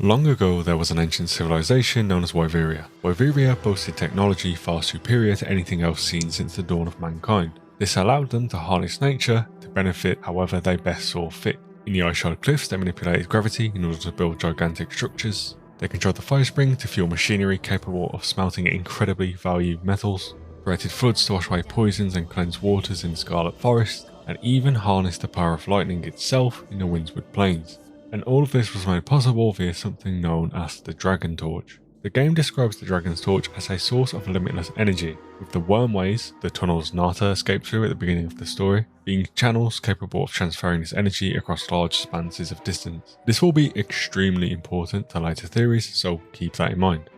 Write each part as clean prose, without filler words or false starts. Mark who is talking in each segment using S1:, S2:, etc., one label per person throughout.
S1: Long ago, there was an ancient civilization known as Wyveria. Wyveria boasted technology far superior to anything else seen since the dawn of mankind. This allowed them to harness nature to benefit however they best saw fit. In the ice-shard cliffs, they manipulated gravity in order to build gigantic structures. They controlled the fire spring to fuel machinery capable of smelting incredibly valued metals, created floods to wash away poisons and cleanse waters in the Scarlet Forest, and even harnessed the power of lightning itself in the Windswood Plains. And all of this was made possible via something known as the Dragon Torch. The game describes the Dragon's Torch as a source of limitless energy, with the wormways, the tunnels Nata escaped through at the beginning of the story, being channels capable of transferring this energy across large spanses of distance. This will be extremely important to later theories, so keep that in mind.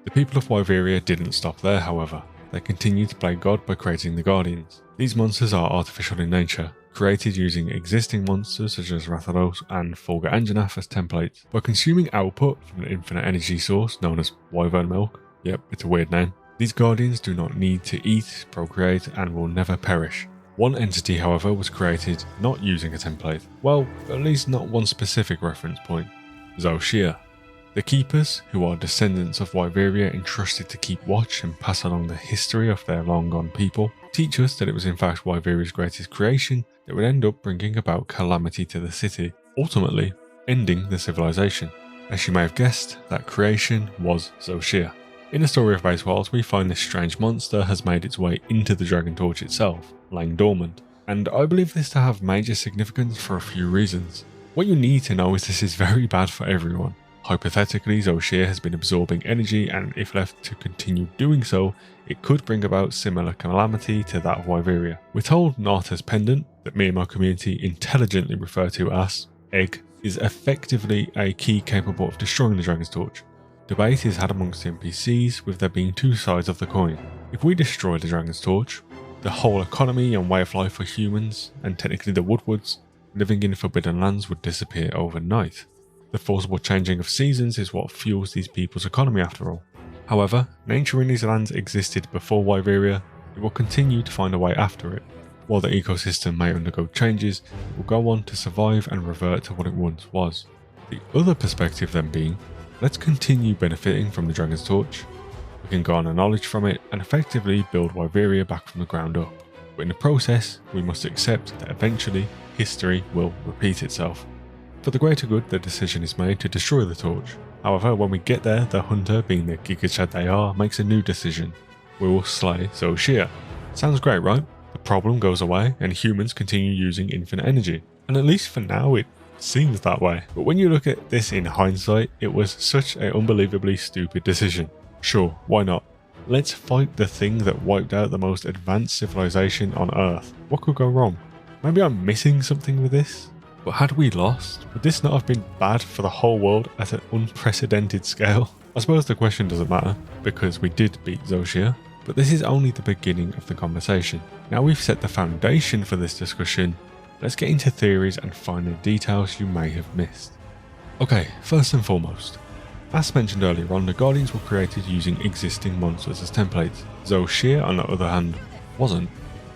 S1: The people of Wyveria didn't stop there, however. They continued to play God by creating the Guardians. These monsters are artificial in nature, created using existing monsters such as Rathalos and Fulgur Anjanath as templates. By consuming output from an infinite energy source known as Wyvern Milk, yep, it's a weird name, these Guardians do not need to eat, procreate, and will never perish. One entity, however, was created not using a template. Well, at least not one specific reference point. Zoh Shia. The Keepers, who are descendants of Wyveria entrusted to keep watch and pass along the history of their long-gone people, teach us that it was in fact Wyveria's greatest creation that would end up bringing about calamity to the city, ultimately ending the civilization. As you may have guessed, that creation was Zoh Shia. In the story of Base Worlds, we find this strange monster has made its way into the Dragon Torch itself, lying dormant, and I believe this to have major significance for a few reasons. What you need to know is this is very bad for everyone. Hypothetically, Zoh Shia has been absorbing energy, and if left to continue doing so, it could bring about similar calamity to that of Wyveria. We're told Nata's pendant, that me and my community intelligently refer to as Egg, is effectively a key capable of destroying the Dragon's Torch. Debate is had amongst the NPCs, with there being two sides of the coin. If we destroy the Dragon's Torch, the whole economy and way of life for humans, and technically the Woodwoods, living in Forbidden Lands would disappear overnight. The forcible changing of seasons is what fuels these people's economy after all. However, nature in these lands existed before Wyveria, it will continue to find a way after it. While the ecosystem may undergo changes, it will go on to survive and revert to what it once was. The other perspective then being, let's continue benefiting from the Dragon's Torch. We can garner knowledge from it and effectively build Wyveria back from the ground up. But in the process, we must accept that eventually history will repeat itself. For the greater good, the decision is made to destroy the torch. However, when we get there, the hunter, being the Gigachad they are, makes a new decision. We will slay Zoh Shia. Sounds great, right? The problem goes away and humans continue using infinite energy. And at least for now, it seems that way. But when you look at this in hindsight, it was such an unbelievably stupid decision. Sure, why not? Let's fight the thing that wiped out the most advanced civilization on Earth. What could go wrong? Maybe I'm missing something with this? But had we lost, would this not have been bad for the whole world at an unprecedented scale? I suppose the question doesn't matter, because we did beat Zoh Shia, but this is only the beginning of the conversation. Now we've set the foundation for this discussion, let's get into theories and find the details you may have missed. Okay, first and foremost, as mentioned earlier on, the Guardians were created using existing monsters as templates. Zoh Shia, on the other hand, wasn't.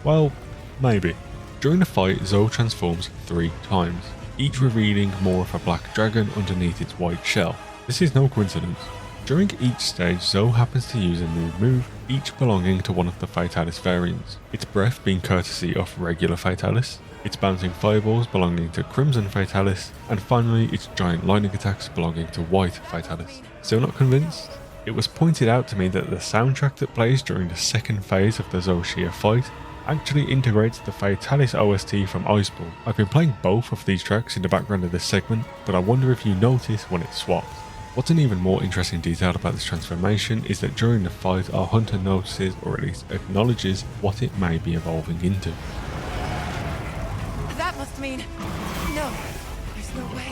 S1: Well, maybe. During the fight, Zoh transforms 3 times, each revealing more of a black dragon underneath its white shell. This is no coincidence. During each stage, Zoh happens to use a new move, each belonging to one of the Fatalis variants, its breath being courtesy of regular Fatalis, its bouncing fireballs belonging to Crimson Fatalis, and finally its giant lightning attacks belonging to White Fatalis. Still not convinced? It was pointed out to me that the soundtrack that plays during the second phase of the Zoh Shia fight actually integrates the Fatalis OST from Iceborne. I've been playing both of these tracks in the background of this segment, but I wonder if you notice when it swapped. What's an even more interesting detail about this transformation is that during the fight our hunter notices, or at least acknowledges, what it may be evolving into.
S2: That must mean... No, there's no way.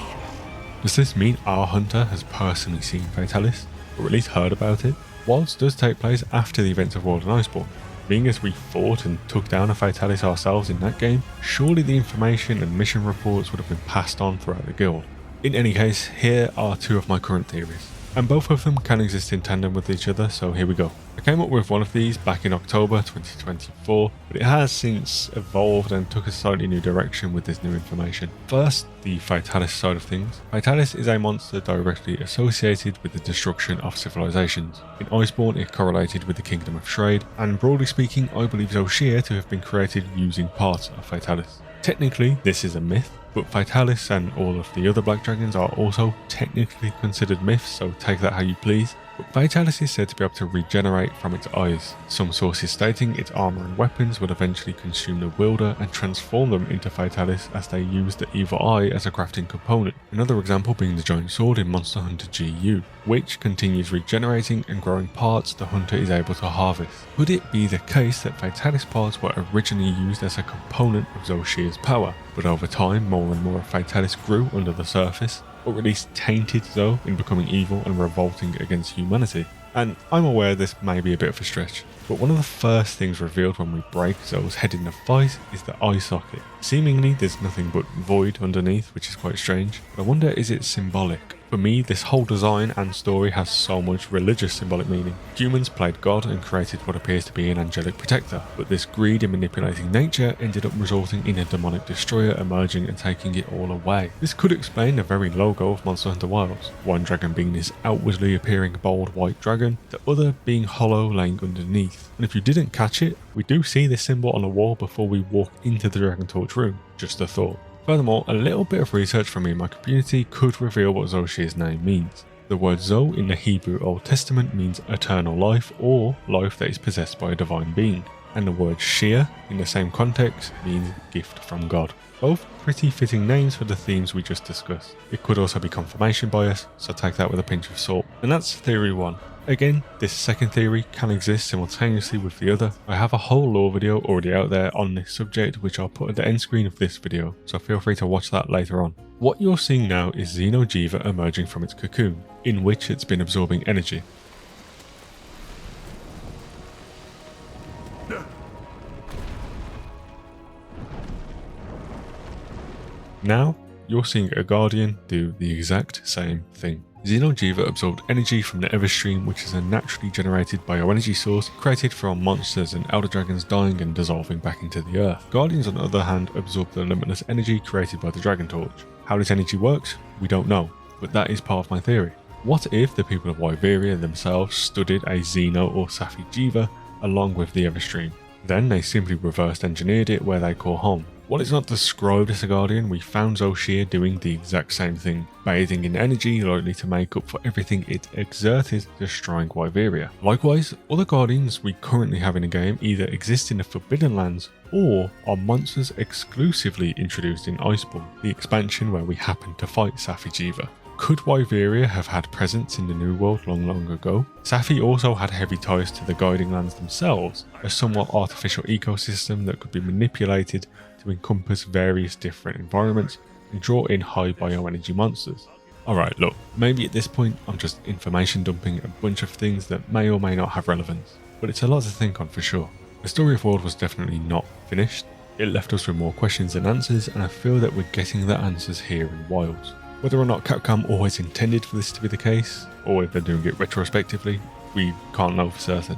S1: Does this mean our hunter has personally seen Fatalis, or at least heard about it? Wilds does take place after the events of World and Iceborne. Being as we fought and took down a Fatalis ourselves in that game, surely the information and mission reports would have been passed on throughout the guild. In any case, here are 2 of my current theories. and both of them can exist in tandem with each other, so here we go. I came up with one of these back in October 2024, but it has since evolved and took a slightly new direction with this new information. First, the Fatalis side of things. Fatalis is a monster directly associated with the destruction of civilizations. In Iceborne, it correlated with the Kingdom of Trade, and broadly speaking, I believe Zoh Shia to have been created using parts of Fatalis. Technically, this is a myth, but Fatalis and all of the other black dragons are also technically considered myths, so take that how you please. But Fatalis is said to be able to regenerate from its eyes, some sources stating its armor and weapons will eventually consume the wielder and transform them into Fatalis as they use the evil eye as a crafting component. Another example being the giant sword in Monster Hunter GU, which continues regenerating and growing parts the hunter is able to harvest. Could it be the case that Fatalis parts were originally used as a component of Zoh Shia's power, but over time more and more of Fatalis grew under the surface, or at least tainted Zoh in becoming evil and revolting against humanity? And I'm aware this may be a bit of a stretch, but one of the first things revealed when we break Zoh's head in the fight is the eye socket. Seemingly there's nothing but void underneath, which is quite strange, but I wonder, is it symbolic? For me, this whole design and story has so much religious symbolic meaning. Humans played God and created what appears to be an angelic protector, but this greed in manipulating nature ended up resulting in a demonic destroyer emerging and taking it all away. This could explain the very logo of Monster Hunter Wilds, one dragon being this outwardly appearing bold white dragon, the other being hollow laying underneath. And if you didn't catch it, we do see this symbol on the wall before we walk into the Dragon Torch room. Just a thought. Furthermore, a little bit of research from me and my community could reveal what Zoh Shia's name means. The word Zoh in the Hebrew Old Testament means eternal life or life that is possessed by a divine being, and the word Shia in the same context means gift from God. Both pretty fitting names for the themes we just discussed. It could also be confirmation bias, so take that with a pinch of salt. And that's theory 1. Again, this second theory can exist simultaneously with the other. I have a whole lore video already out there on this subject, which I'll put at the end screen of this video, so feel free to watch that later on. What you're seeing now is Safi'Jiva emerging from its cocoon, in which it's been absorbing energy. Now, you're seeing a Guardian do the exact same thing. Safi'Jiva absorbed energy from the Everstream, which is a naturally generated bioenergy source created from monsters and elder dragons dying and dissolving back into the earth. Guardians, on the other hand, absorb the limitless energy created by the Dragon Torch. How this energy works, we don't know, but that is part of my theory. What if the people of Wyveria themselves studied a Xeno or Safi'Jiva along with the Everstream? Then they simply reversed engineered it where they call home. While it's not described as a Guardian, we found Zoh Shia doing the exact same thing, bathing in energy likely to make up for everything it exerted destroying Wyveria. Likewise, other Guardians we currently have in the game either exist in the Forbidden Lands or are monsters exclusively introduced in Iceborne, the expansion where we happen to fight Safi'Jiva. Could Wyveria have had presence in the New World long ago? Safi also had heavy ties to the Guiding Lands themselves, a somewhat artificial ecosystem that could be manipulated to encompass various different environments and draw in high bioenergy monsters. Alright, look, maybe at this point I'm just information dumping a bunch of things that may or may not have relevance, but it's a lot to think on for sure. The story of World was definitely not finished. It left us with more questions than answers, and I feel that we're getting the answers here in Wilds. Whether or not Capcom always intended for this to be the case, or if they're doing it retrospectively, we can't know for certain.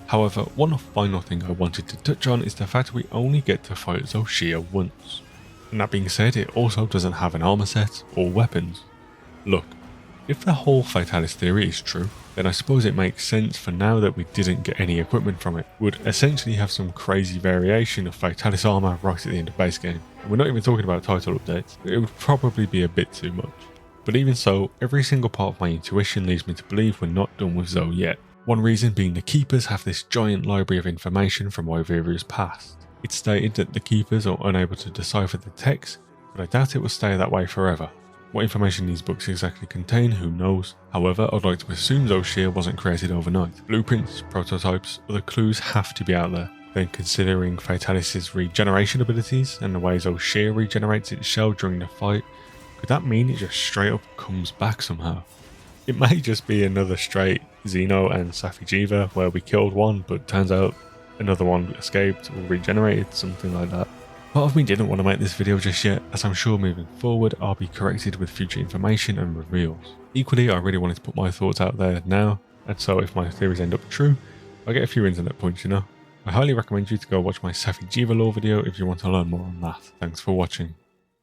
S1: However, one final thing I wanted to touch on is the fact we only get to fight Zoh Shia once. And that being said, it also doesn't have an armor set or weapons. Look, if the whole Fatalis theory is true, then I suppose it makes sense for now that we didn't get any equipment from it. We'd essentially have some crazy variation of Fatalis armor right at the end of base game. And we're not even talking about title updates. It would probably be a bit too much. But even so, every single part of my intuition leads me to believe we're not done with Zoh yet. One reason being the Keepers have this giant library of information from Wyveria's past. It's stated that the Keepers are unable to decipher the text, but I doubt it will stay that way forever. What information these books exactly contain, who knows. However, I'd like to assume Zoh Shia wasn't created overnight. Blueprints, prototypes, other clues have to be out there. Then considering Fatalis' regeneration abilities and the way Zoh Shia regenerates its shell during the fight, could that mean it just straight up comes back somehow? It may just be another straight Xeno and Safi'Jiva where we killed one, but turns out another one escaped or regenerated, something like that. Part of me didn't want to make this video just yet, as I'm sure moving forward I'll be corrected with future information and reveals. Equally, I really wanted to put my thoughts out there now, and so if my theories end up true, I'll get a few internet points, you know. I highly recommend you to go watch my Safi'Jiva lore video if you want to learn more on that. Thanks for watching.